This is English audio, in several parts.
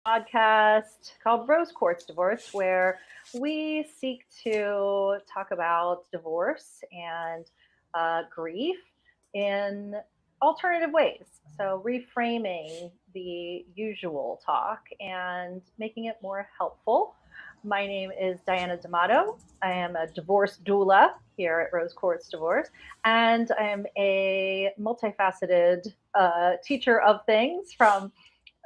podcast called Rose Quartz Divorce, where we seek to talk about divorce and grief in alternative ways. So, reframing the usual talk and making it more helpful. My name is Diana D'Amato. I am a divorce doula here at Rose Quartz Divorce, and I am a multifaceted teacher of things from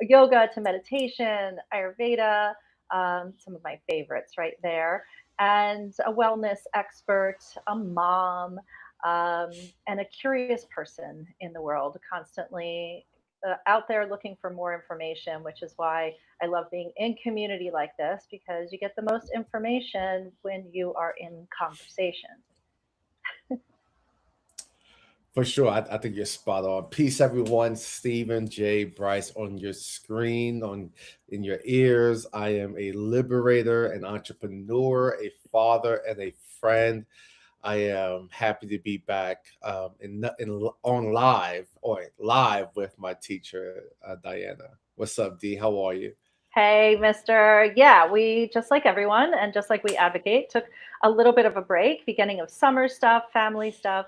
yoga to meditation, Ayurveda, some of my favorites right there, and a wellness expert, a mom, and a curious person in the world, constantly out there looking for more information, which is why I love being in community like this because you get the most information when you are in conversation. For sure, I think you're spot on. Peace, everyone. Stephen J. Bryce on your screen, on in your ears. I am a liberator, an entrepreneur, a father, and a friend. I am happy to be back on live with my teacher, Diana. What's up, D? How are you? Hey, Mister. Yeah, we just like everyone, and just like we advocate, took a little bit of a break, beginning of summer stuff, family stuff,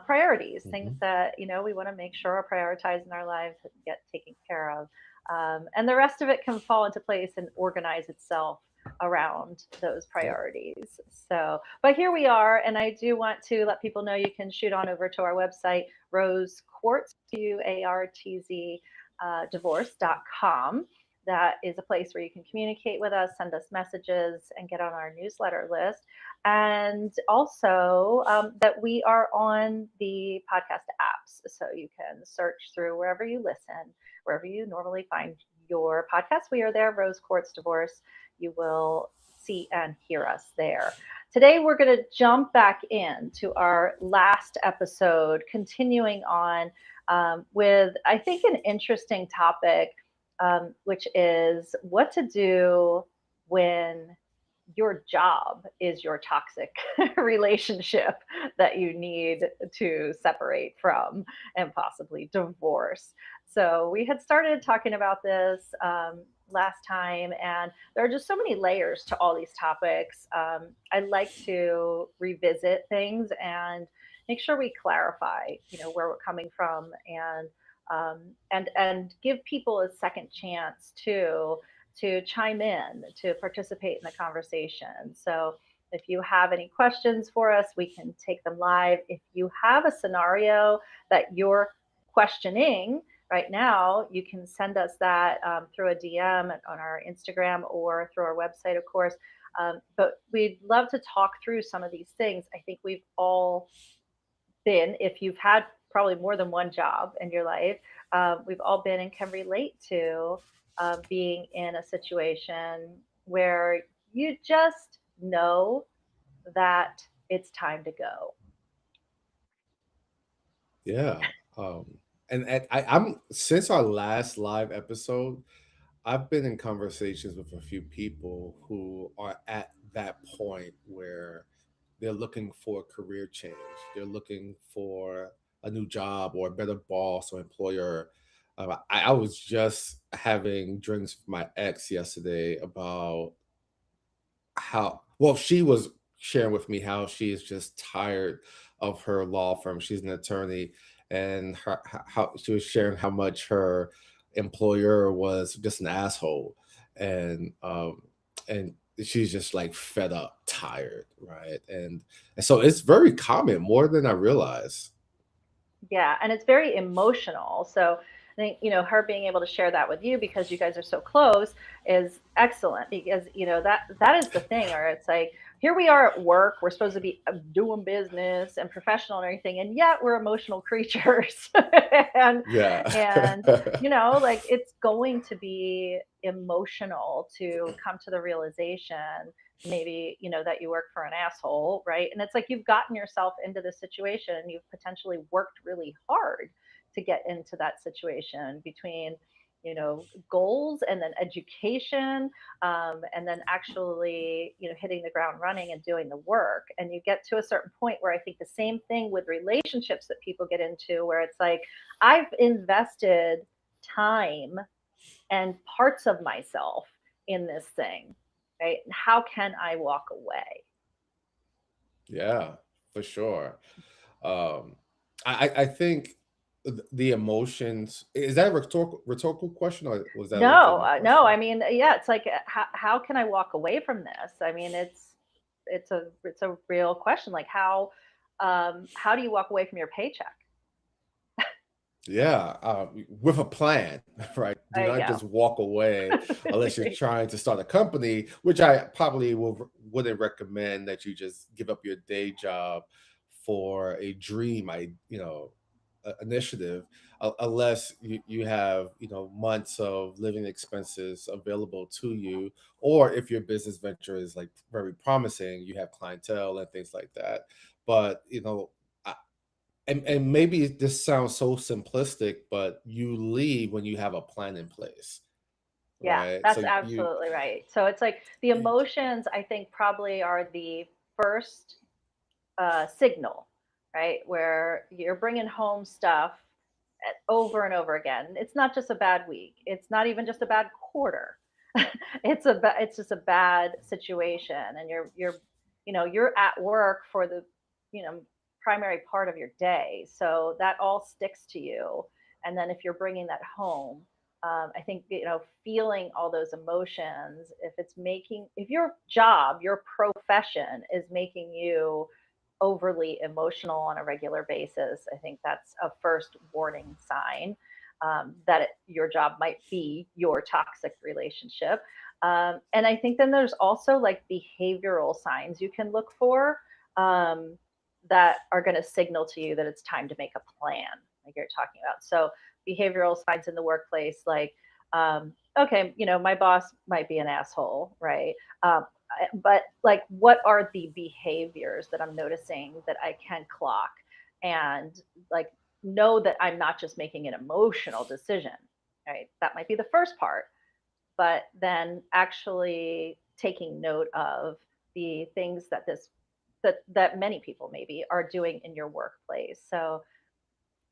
priorities, things Hmm. that we want to make sure are prioritized in our lives and get taken care of, and the rest of it can fall into place and organize itself around those Yeah. priorities. So, but here we are, and I do want to let people know you can shoot on over to our website, Rose Quartz, Quartz, divorce.com. That is a place where you can communicate with us, send us messages, and get on our newsletter list. And also that we are on the podcast apps. So you can search through wherever you listen, wherever you normally find your podcast. We are there, Rose Quartz Divorce. You will see and hear us there. Today, we're going to jump back into our last episode, continuing on with, I think, an interesting topic, which is what to do when your job is your toxic relationship that you need to separate from and possibly divorce. So, we had started talking about this last time, and there are just so many layers to all these topics. I like to revisit things and make sure we clarify, where we're coming from, and give people a second chance to chime in, to participate in the conversation. So if you have any questions for us, we can take them live. If you have a scenario that you're questioning right now, you can send us that through a DM on our Instagram or through our website, of course. But we'd love to talk through some of these things. I think we've all been, if you've had probably more than one job in your life, we've all been and can relate to being in a situation where you just know that it's time to go. Yeah. Um, I'm since our last live episode, I've been in conversations with a few people who are at that point where they're looking for a career change. They're looking for a new job or a better boss or employer. I was just having drinks with my ex yesterday about how well she was sharing with me how she is just tired of her law firm. She's an attorney, and how she was sharing how much her employer was just an asshole, and and she's just like fed up, tired, right? And so it's very common, more than I realize. Yeah, and it's very emotional. So I think, her being able to share that with you because you guys are so close is excellent because, that is the thing, or it's like here we are at work, we're supposed to be doing business and professional and everything, and yet we're emotional creatures. and Yeah. and like it's going to be emotional to come to the realization, maybe, that you work for an asshole, right? And it's like you've gotten yourself into this situation and you've potentially worked really hard to get into that situation between, goals and then education, and then actually, hitting the ground running and doing the work. And you get to a certain point where I think the same thing with relationships that people get into, where it's like, I've invested time and parts of myself in this thing, right? And how can I walk away? Yeah, for sure. Um, I think the emotions, is that a rhetorical question, or was that a No, legitimate no. question? I mean, yeah, it's like how can I walk away from this? I mean, it's a real question. Like how do you walk away from your paycheck? Yeah, with a plan, right? Do There you not go. just walk away unless you're trying to start a company, which I probably wouldn't recommend that you just give up your day job for a dream, initiative, unless you have, months of living expenses available to you, or if your business venture is like very promising, you have clientele and things like that. But and maybe this sounds so simplistic, but you leave when you have a plan in place, Yeah, right? So that's absolutely right. So it's like the emotions, I think, probably are the first signal, right? Where you're bringing home stuff over and over again. It's not just a bad week. It's not even just a bad quarter. It's just a bad situation, and you're at work for the you know primary part of your day, so that all sticks to you. And then if you're bringing that home, I think feeling all those emotions, if your job, your profession is making you overly emotional on a regular basis, I think that's a first warning sign that your job might be your toxic relationship. And I think then there's also like behavioral signs you can look for um, that are going to signal to you that it's time to make a plan, like you're talking about. So, behavioral signs in the workplace, like, okay, my boss might be an asshole, right? But like, what are the behaviors that I'm noticing that I can clock and like know that I'm not just making an emotional decision, right? That might be the first part, but then actually taking note of the things that many people maybe are doing in your workplace. So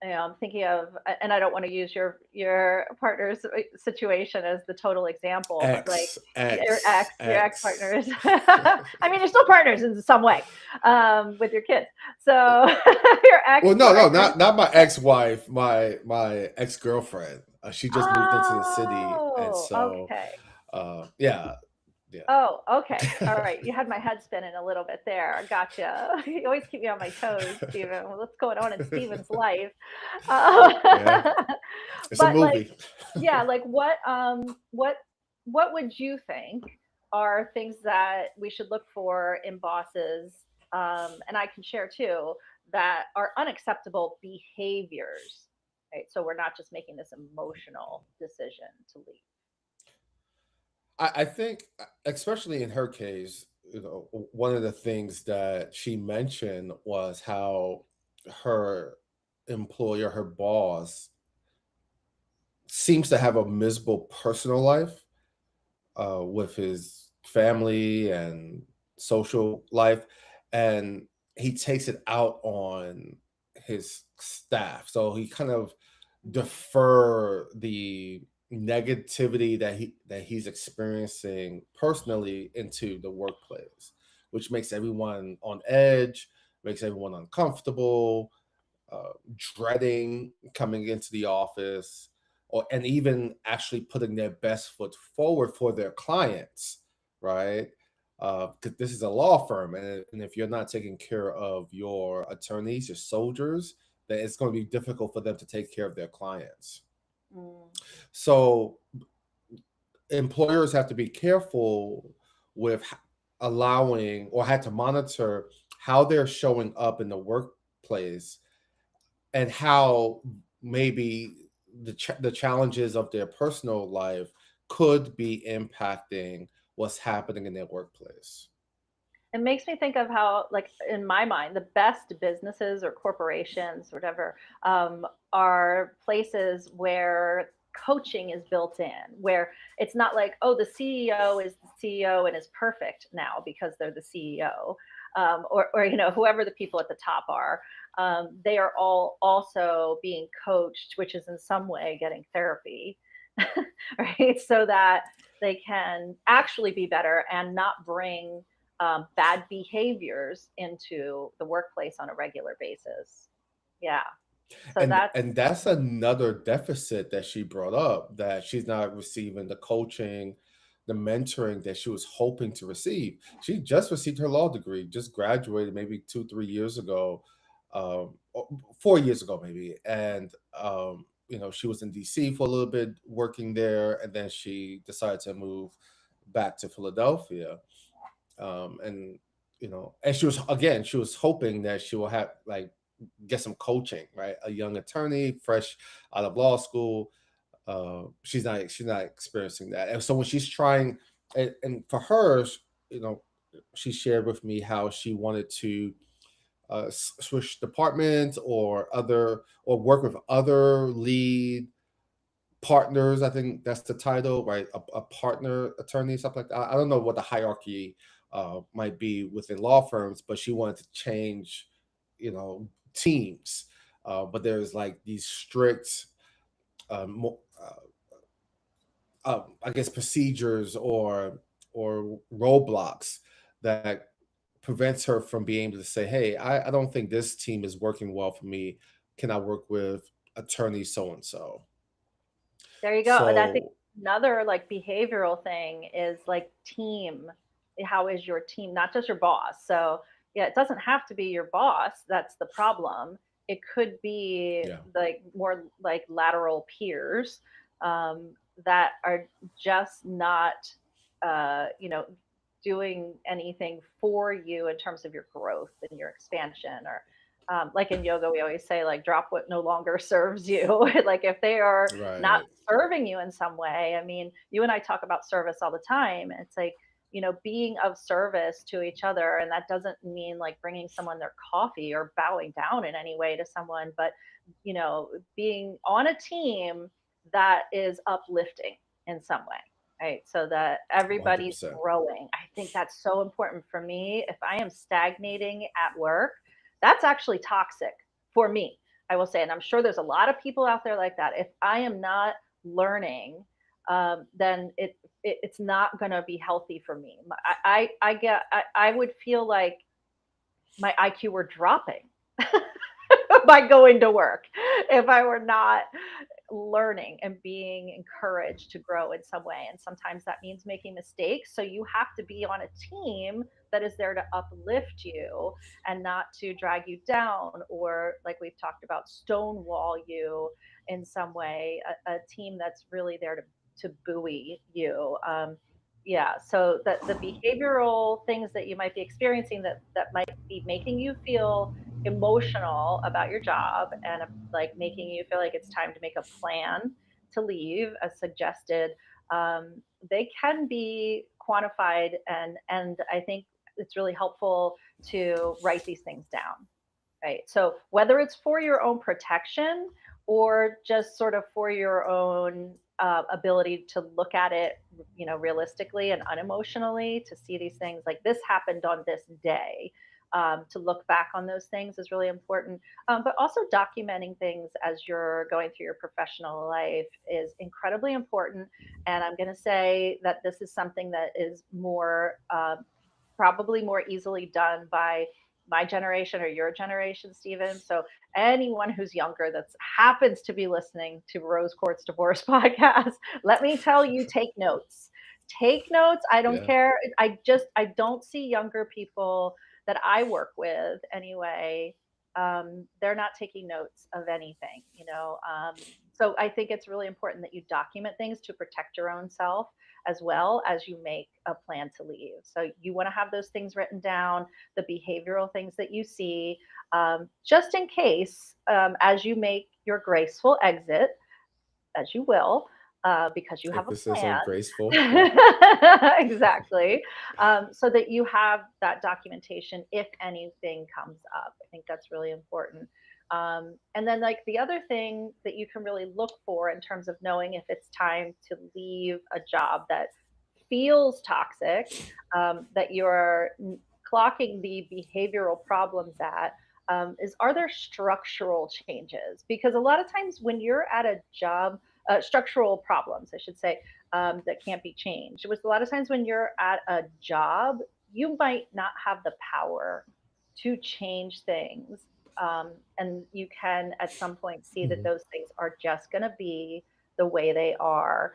I'm thinking of, and I don't want to use your partner's situation as the total example, but like X, X, your ex X. partners. I mean, you're still partners in some way with your kids. So your ex Well, no, no, partner. not my ex-wife, my ex-girlfriend. She just moved into the city, and Oh, so, okay. yeah, yeah. Oh, okay. All right. You had my head spinning a little bit there. Gotcha. You always keep me on my toes, Stephen. What's going on in Stephen's life? Uh, Yeah, it's a but like, movie. yeah, like what would you think are things that we should look for in bosses? And I can share too that are unacceptable behaviors. Right. So we're not just making this emotional decision to leave. I think, especially in her case, one of the things that she mentioned was how her employer, her boss, seems to have a miserable personal life, with his family and social life, and he takes it out on his staff. So he kind of Mm. defer the negativity that he's experiencing personally into the workplace, which makes everyone on edge, makes everyone uncomfortable, dreading coming into the office, or and even actually putting their best foot forward for their clients, right? Because this is a law firm, and if you're not taking care of your attorneys, your soldiers, then it's going to be difficult for them to take care of their clients. Mm. So employers have to be careful with allowing, or had to monitor how they're showing up in the workplace, and how maybe the challenges of their personal life could be impacting what's happening in their workplace. It makes me think of how, like, in my mind, the best businesses or corporations, whatever, are places where coaching is built in, where it's not like, oh, the CEO is the CEO and is perfect now because they're the CEO, or whoever the people at the top are. They are all also being coached, which is in some way getting therapy. right? So that they can actually be better and not bring bad behaviors into the workplace on a regular basis. Yeah. So that's And that's another deficit that she brought up, that she's not receiving the coaching, the mentoring that she was hoping to receive. She just received her law degree, just graduated maybe 2 3 years ago, or 4 years ago maybe. And she was in DC for a little bit working there, and then she decided to move back to Philadelphia. And and she was hoping that she will have, like, get some coaching, right? A young attorney, fresh out of law school. She's not experiencing that, and so when she's trying, and for her, you know, she shared with me how she wanted to switch departments, or work with other lead partners. I think that's the title, right? A partner attorney, something like that. I don't know what the hierarchy might be within law firms, but she wanted to change, teams. But there's like these strict, I guess, procedures or roadblocks that prevents her from being able to say, "Hey, I don't think this team is working well for me. Can I work with attorney so and so?" there you go. And I think So another like behavioral thing is like team. How is your team, not just your boss? So yeah, it doesn't have to be your boss that's the problem. It could be yeah. like more like lateral peers um, that are just not, you know, doing anything for you in terms of your growth and your expansion. Or like in yoga, we always say like drop what no longer serves you. Like if they are not Right. serving you in some way. I mean, you and I talk about service all the time. It's like, being of service to each other. And that doesn't mean like bringing someone their coffee or bowing down in any way to someone, but, being on a team that is uplifting in some way. Right. So that everybody's 100%. growing. I think that's so important for me. If I am stagnating at work, that's actually toxic for me, I will say. And I'm sure there's a lot of people out there like that. If I am not learning, then it's not going to be healthy for me. I would feel like my IQ were dropping by going to work if I were not learning and being encouraged to grow in some way. And sometimes that means making mistakes. So you have to be on a team that is there to uplift you and not to drag you down, or, like we've talked about, stonewall you in some way. A team that's really there to buoy you. Yeah, so the behavioral things that you might be experiencing that might be making you feel emotional about your job, and like making you feel like it's time to make a plan to leave as suggested, they can be quantified, and I think it's really helpful to write these things down, right? So whether it's for your own protection or just sort of for your own ability to look at it, realistically and unemotionally, to see these things like this happened on this day. To look back on those things is really important. But also documenting things as you're going through your professional life is incredibly important. And I'm going to say that this is something that is more probably more easily done by my generation or your generation, Stephen. So anyone who's younger that happens to be listening to Rose Quartz Divorce podcast, let me tell you, take notes. Take notes. I don't Yeah. care. I don't see younger people that I work with anyway. They're not taking notes of anything, so I think it's really important that you document things to protect your own self as well as you make a plan to leave. So you want to have those things written down, the behavioral things that you see, just in case, as you make your graceful exit, as you will, because you have a Emphasis on plan. graceful. Yeah. Exactly. So that you have that documentation if anything comes up. I think that's really important. And then, like, the other thing that you can really look for in terms of knowing if it's time to leave a job that feels toxic, that you're clocking the behavioral problems at, is, are there structural changes? Because a lot of times when you're at a job, structural problems, I should say, that can't be changed. It was a lot of times when you're at a job, you might not have the power to change things. And you can at some point see that Mhm. those things are just going to be the way they are.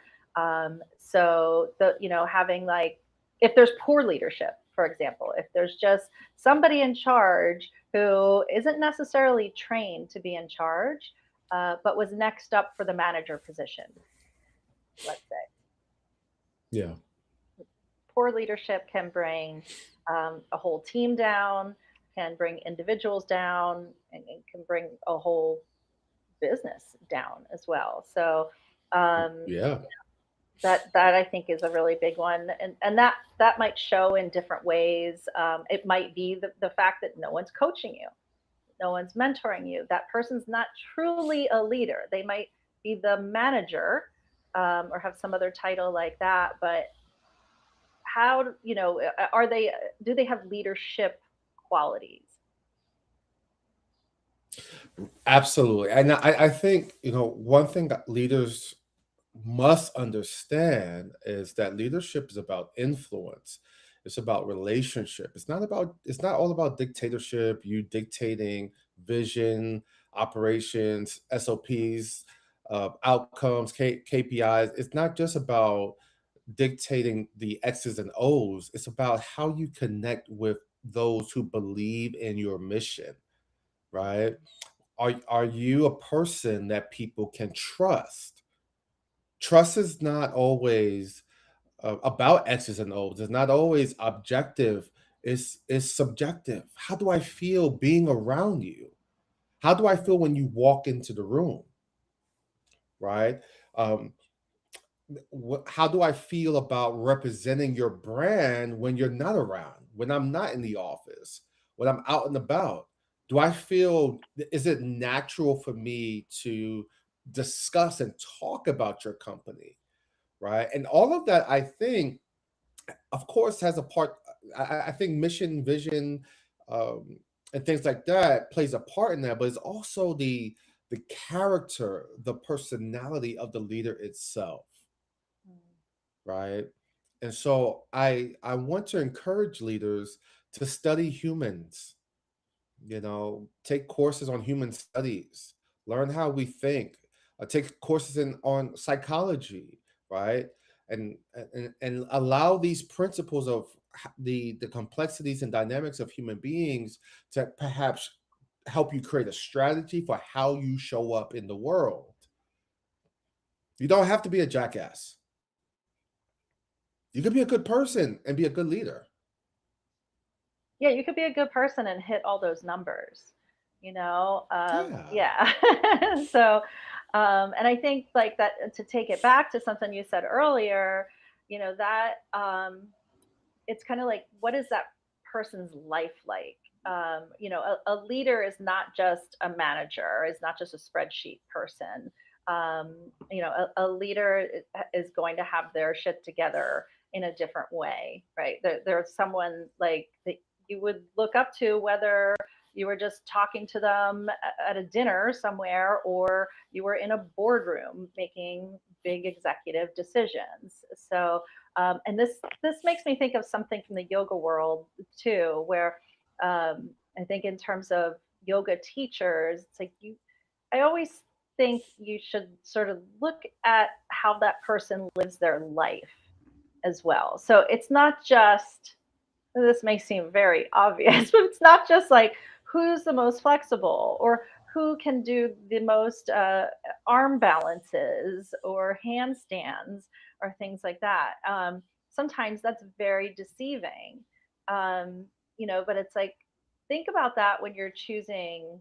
So the, having like, if there's poor leadership, for example, if there's just somebody in charge who isn't necessarily trained to be in charge, but was next up for the manager position, let's say. Yeah. Poor leadership can bring a whole team down, can bring individuals down, and can bring a whole business down as well. So um, Yeah. that I think is a really big one, and that might show in different ways. It might be the fact that no one's coaching you, no one's mentoring you. That person's not truly a leader. They might be the manager, or have some other title like that, but how, are they, do they have leadership qualities? Absolutely. And I think, one thing that leaders must understand is that leadership is about influence. It's about relationship. It's not all about dictatorship, you dictating vision, operations, SOPs, outcomes, KPIs. It's not just about dictating the X's and O's. It's about how you connect with those who believe in your mission, right? Are you a person that people can trust? Trust is not always about X's and O's. It's not always objective. It's subjective. How do I feel being around you? How do I feel when you walk into the room? Right? Um, how do I feel about representing your brand when you're not around? When I'm not in the office? When I'm out and about? Do I feel? Is it natural for me to discuss and talk about your company? Right? And all of that, I think, of course, has a part. I think mission, vision, um, and things like that plays a part in that, but it's also the character, the personality of the leader itself, right? And so I want to encourage leaders to study humans, take courses on human studies, learn how we think, take courses in on psychology, right? And allow these principles of the complexities and dynamics of human beings to perhaps help you create a strategy for how you show up in the world. You don't have to be a jackass. You can be a good person and be a good leader. Yeah, you could be a good person and hit all those numbers, Yeah. yeah. So and I think like that, to take it back to something you said earlier, that it's kind of like, what is that person's life like? A leader is not just a manager, is not just a spreadsheet person. A leader is going to have their shit together in a different way, right? There's someone like that you would look up to, whether you were just talking to them at a dinner somewhere, or you were in a boardroom making big executive decisions. So and this makes me think of something from the yoga world too, where I think in terms of yoga teachers, it's like I always think you should sort of look at how that person lives their life as well. So it's not just, this may seem very obvious, but it's not just like who's the most flexible, or who can do the most arm balances or handstands or things like that. Sometimes that's very deceiving, but it's like, think about that when you're choosing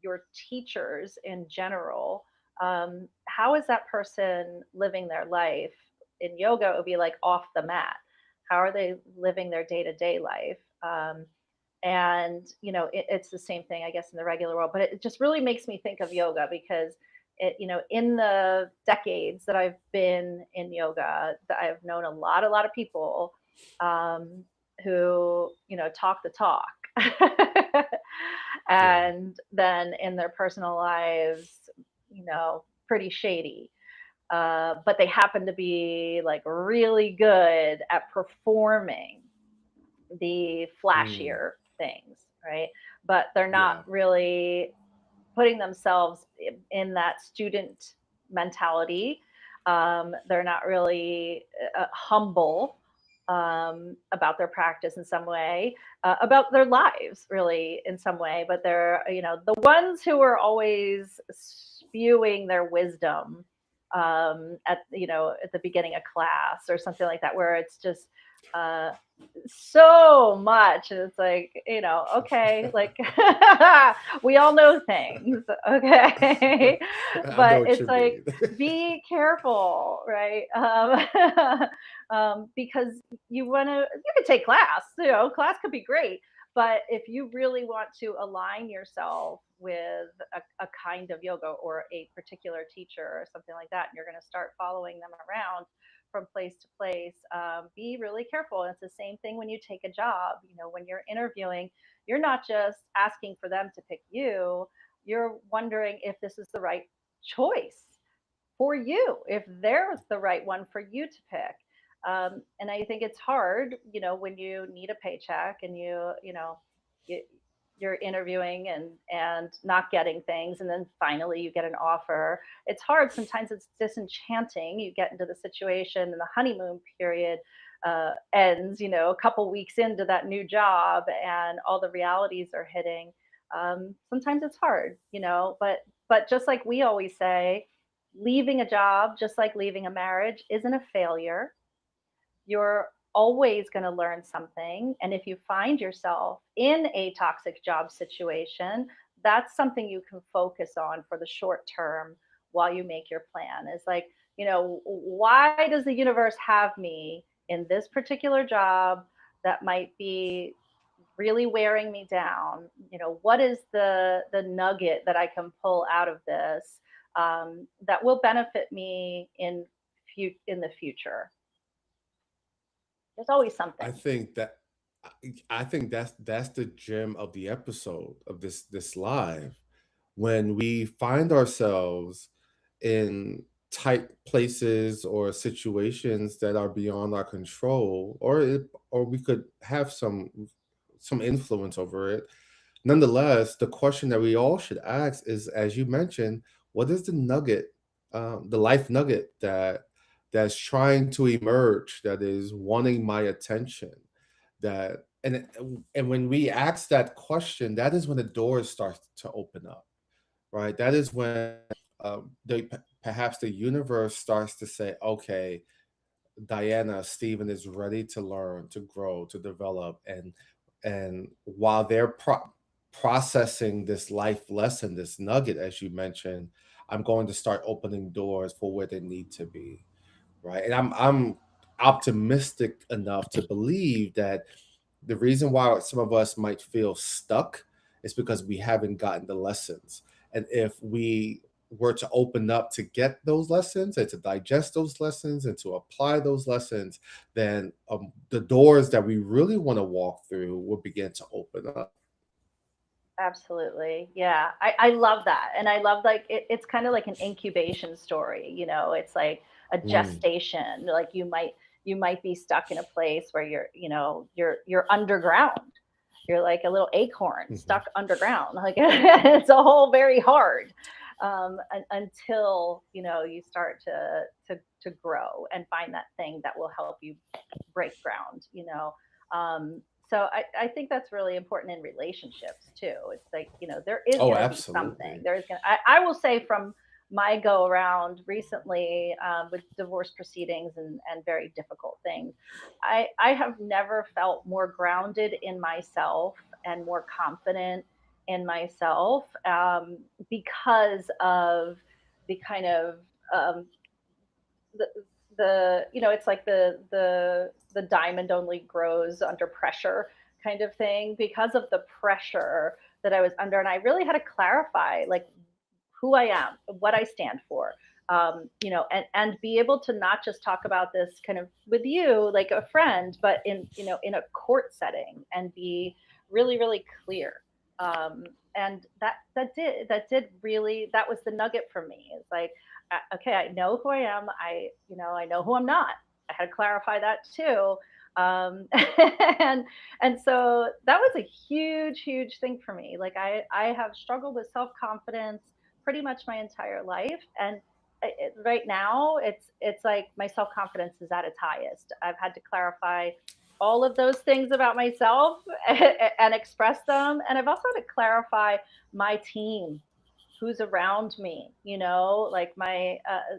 your teachers in general. How is that person living their life? In yoga, it would be like off the mat. How are they living their day-to-day life? And it's the same thing, I guess, in the regular world, but it just really makes me think of yoga, because in the decades that I've been in yoga, that I've known a lot of people, um, who talk the talk, Yeah. and then in their personal lives, pretty shady. but they happen to be like really good at performing the Mm, flashier things, right? But they're not yeah. really putting themselves in that student mentality. They're not really humble about their practice in some way, about their lives really in some way. But they're, the ones who are always spewing their wisdom at the beginning of class or something like that, where it's just uh, so much. And it's like, okay, like we all know things, okay? I know But what it's you like, mean. be careful, right? Because you can take class, class could be great. But if you really want to align yourself with a kind of yoga or a particular teacher or something like that, and you're going to start following them around from place to place, be really careful. And it's the same thing when you take a job. When you're interviewing, you're not just asking for them to pick you, you're wondering if this is the right choice for you, if they're the right one for you to pick. And I think it's hard, when you need a paycheck and you, you're interviewing and not getting things, and then finally you get an offer. It's hard. Sometimes it's disenchanting. You get into the situation, and the honeymoon period ends. A couple weeks into that new job, and all the realities are hitting. Sometimes it's hard, but just like we always say, leaving a job, just like leaving a marriage, isn't a failure. You're always going to learn something. And if you find yourself in a toxic job situation, that's something you can focus on for the short term while you make your plan. It's like, why does the universe have me in this particular job that might be really wearing me down? What is the nugget that I can pull out of this, that will benefit me in the future? There's always I something. think that I think that's the gem of the episode of this live, when we find ourselves in tight places or situations that are beyond our control, or we could have some influence over it. Nonetheless, the question that we all should ask is, as you mentioned, what is the nugget, the life nugget that's trying to emerge, that is wanting my attention, that and when we ask that question, that is when the doors start to open up, right? That is when perhaps the universe starts to say, okay, Diana, Stephen is ready to learn, to grow, to develop, and while they're processing this life lesson, this nugget, as you mentioned, I'm going to start opening doors for where they need to be, right? And I'm optimistic enough to believe that the reason why some of us might feel stuck is because we haven't gotten the lessons. And if we were to open up to get those lessons and to digest those lessons and to apply those lessons, then the doors that we really want to walk through will begin to open up. Absolutely. Yeah. I love that. And I love, like, it's kind of like an incubation story, it's like a Mm, gestation. Like, you might be stuck in a place where you're underground. You're like a little acorn mhm. stuck underground. Like, it's a whole very hard, until you start to grow and find that thing that will help you break ground. So I think that's really important in relationships too. It's like, there is Oh, going to be something. absolutely. There's going to, I will say, from my go around recently, with divorce proceedings and very difficult things, I have never felt more grounded in myself and more confident in myself, because of the kind of, um, the it's like the diamond only grows under pressure kind of thing, because of the pressure that I was under. And I really had to clarify, like, who I am, what I stand for, and be able to not just talk about this kind of with you like a friend, but in a court setting, and be really, really clear. And that did really, that was the nugget for me. It's like, Okay, I know who I am. I know who I'm not. I had to clarify that too. Um, and and so that was a huge thing for me. Like I have struggled with self confidence pretty much my entire life, and right now it's like my self confidence is at its highest. I've had to clarify all of those things about myself and express them, and I've also had to clarify my team, who's around me, like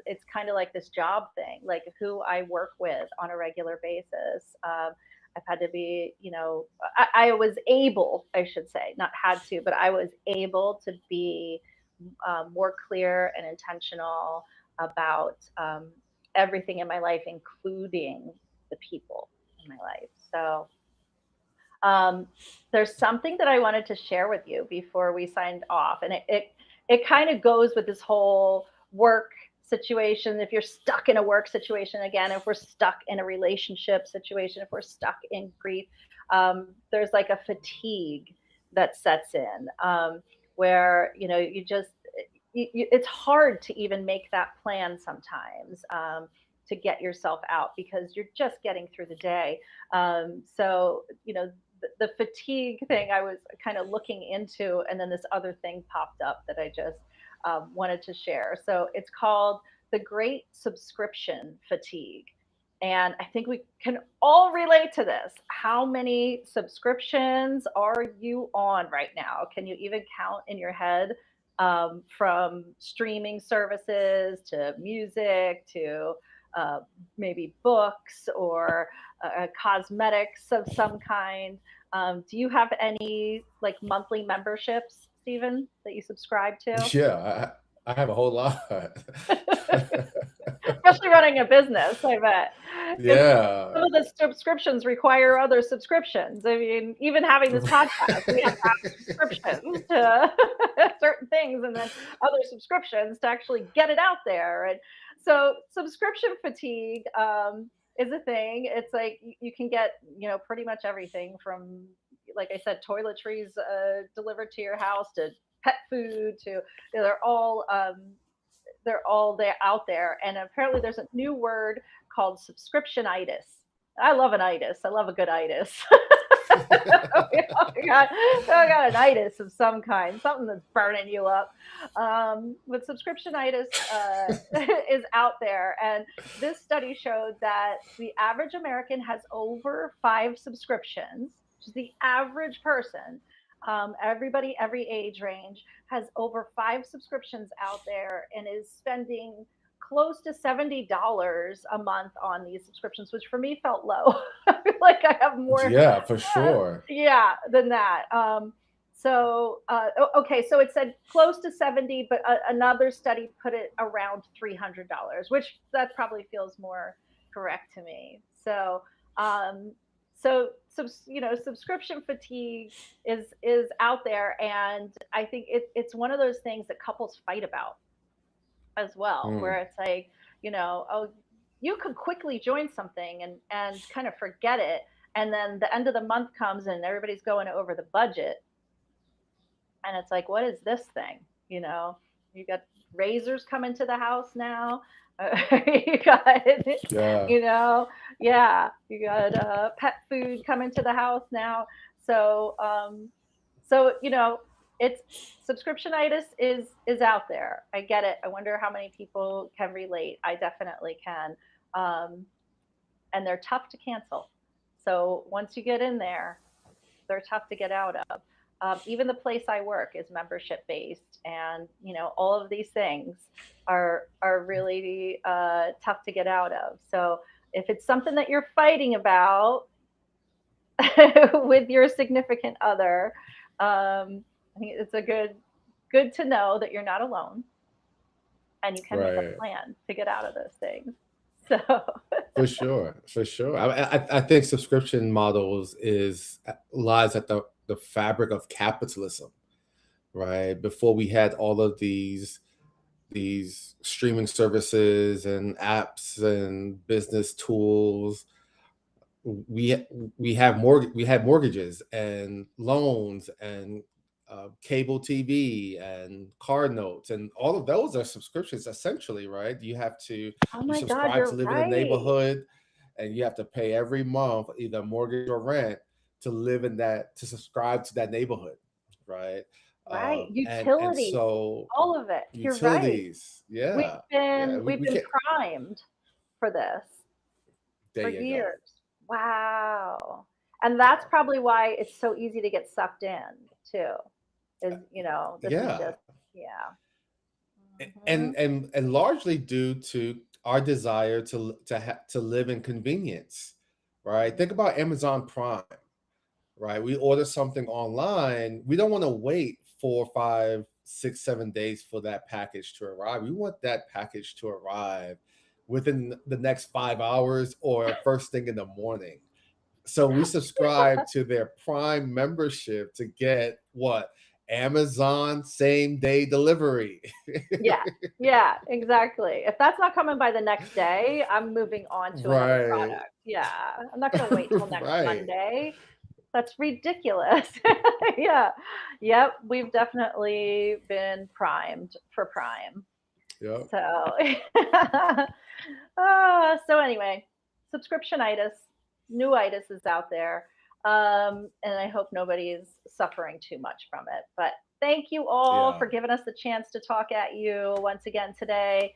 it's kind of like this job thing, like who I work with on a regular basis. I've had to be, I was able, I should say, not had to, but I was able to be more clear and intentional about everything in my life, including the people in my life. So um, there's something that I wanted to share with you before we signed off, and it kind of goes with this whole work situation. If you're stuck in a work situation again, if we're stuck in a relationship situation, if we're stuck in grief, there's like a fatigue that sets in, where you just it's hard to even make that plan sometimes, to get yourself out because you're just getting through the day. So the fatigue thing I was kind of looking into, and then this other thing popped up that I just wanted to share. So it's called the Great Subscription Fatigue. And I think we can all relate to this. How many subscriptions are you on right now? Can you even count in your head, from streaming services to music to uh, maybe books or cosmetics of some kind? Do you have any like monthly memberships, Stephen, that you subscribe to? Yeah, I have a whole lot. Especially running a business, I bet. Because some Yeah. of the subscriptions require other subscriptions. I mean, even having this podcast, we have to have subscriptions to certain things and then other subscriptions to actually get it out there. And so subscription fatigue, is a thing. It's like you can get, pretty much everything from, like I said, toiletries delivered to your house to pet food to, they're all there out there. And apparently there's a new word called subscriptionitis. I love an itis. I love a good itis. We got an itis of some kind, something that's burning you up. But subscriptionitis is out there. And this study showed that the average American has over 5 subscriptions, which is the average person. Everybody, every age range, has over 5 subscriptions out there and is spending close to $70 a month on these subscriptions, which for me felt low. I feel like I have more, Yeah, for sure. yeah, than that. Okay, so it said close to 70, but another study put it around $300, which that probably feels more correct to me. Um, subscription fatigue is out there, and I think it's one of those things that couples fight about as well, Mm, where it's like, oh, you could quickly join something and kind of forget it, and then the end of the month comes and everybody's going over the budget, and it's like, what is this thing? You know, you got razors coming to the house now. You got, yeah. you know, yeah, you got pet food coming to the house now. So, it's subscriptionitis is out there. I get it. I wonder how many people can relate. I definitely can. Um, and they're tough to cancel. So once you get in there, they're tough to get out of. Even the place I work is membership based, and all of these things are really tough to get out of. So if it's something that you're fighting about with your significant other, I think it's a good to know that you're not alone and you can make a Right. plan to get out of those things. So For sure. For sure. I think subscription models is lies at the fabric of capitalism, right? Before we had all of these streaming services and apps and business tools, we we had mortgages and loans and cable TV and car notes, and all of those are subscriptions essentially, right? Oh You my God, subscribe to you're live in a right. neighborhood, and you have to pay every month either mortgage or rent to live in that to subscribe to that neighborhood, right? Right. And Utilities, so all of it. You're right. utilities, We've yeah, yeah, been we, we've we been can't. primed for this There for you go. years. Wow. And that's Yeah, probably why it's so easy to get sucked in too. Uh, This is yeah, just yeah. Hmm. and largely due to our desire to live in convenience, right? Think about Amazon Prime, right? We order something online, we don't want to wait 4, 5, 6, 7 days for that package to arrive. We want that package to arrive within the next 5 hours or first thing in the morning. So we subscribe to their Prime membership to get what? Amazon same day delivery. Yeah. Yeah, exactly. If that's not coming by the next day, I'm moving on to another Right. product. Yeah. I'm not going to wait till next Right. Monday. That's ridiculous. Yeah. Yep. We've definitely been primed for Prime. Yep. So, so anyway, subscriptionitis, newitis is out there. And I hope nobody's suffering too much from it. But thank you all Yeah. for giving us the chance to talk at you once again today.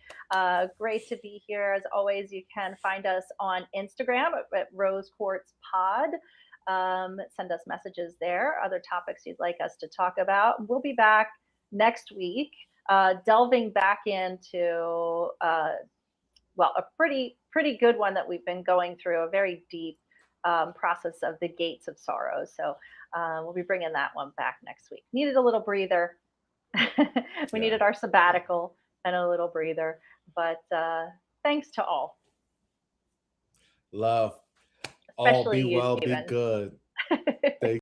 Great to be here. As always, you can find us on Instagram at Rose Quartz Pod. Send us messages there, other topics you'd like us to talk about. We'll be back next week, delving back into well, a pretty good one that we've been going through, a very deep process of the gates of sorrow. So we'll be bringing that one back next week. Needed a little breather. We Yeah. needed our Yeah. sabbatical and a little breather. But thanks to all, Love. All especially be you, well, be Stephen. good. Thank